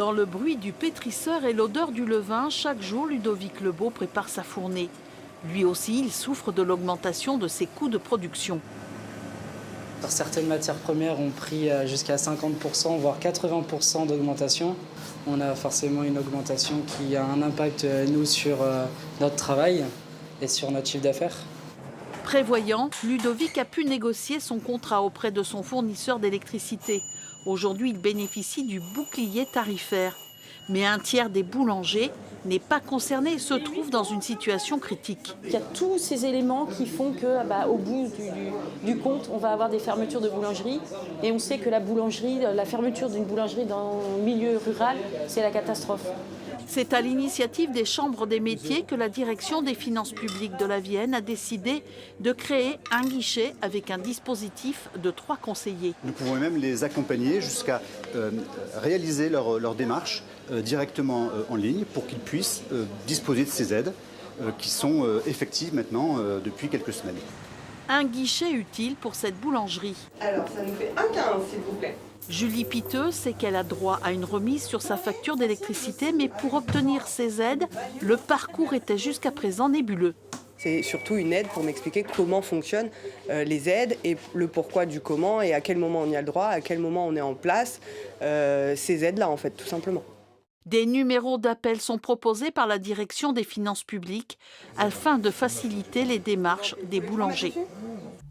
Dans le bruit du pétrisseur et l'odeur du levain, chaque jour, Ludovic Lebeau prépare sa fournée. Lui aussi, il souffre de l'augmentation de ses coûts de production. Certaines matières premières ont pris jusqu'à 50%, voire 80% d'augmentation. On a forcément une augmentation qui a un impact, nous, sur notre travail et sur notre chiffre d'affaires. Prévoyant, Ludovic a pu négocier son contrat auprès de son fournisseur d'électricité. Aujourd'hui, il bénéficie du bouclier tarifaire. Mais un tiers des boulangers n'est pas concerné et se trouve dans une situation critique. Il y a tous ces éléments qui font qu'au bout du compte, on va avoir des fermetures de boulangerie. Et on sait que la fermeture d'une boulangerie dans le milieu rural, c'est la catastrophe. C'est à l'initiative des chambres des métiers que la direction des finances publiques de la Vienne a décidé de créer un guichet avec un dispositif de 3 conseillers. Nous pouvons même les accompagner jusqu'à réaliser leur démarche directement en ligne pour qu'ils puissent disposer de ces aides qui sont effectives maintenant depuis quelques semaines. Un guichet utile pour cette boulangerie. Alors, ça nous fait 1,15 s'il vous plaît. Julie Piteux sait qu'elle a droit à une remise sur sa facture d'électricité, mais pour obtenir ces aides, le parcours était jusqu'à présent nébuleux. C'est surtout une aide pour m'expliquer comment fonctionnent les aides et le pourquoi du comment et à quel moment on y a le droit, à quel moment on est en place, ces aides-là en fait, tout simplement. Des numéros d'appel sont proposés par la direction des finances publiques afin de faciliter les démarches des boulangers.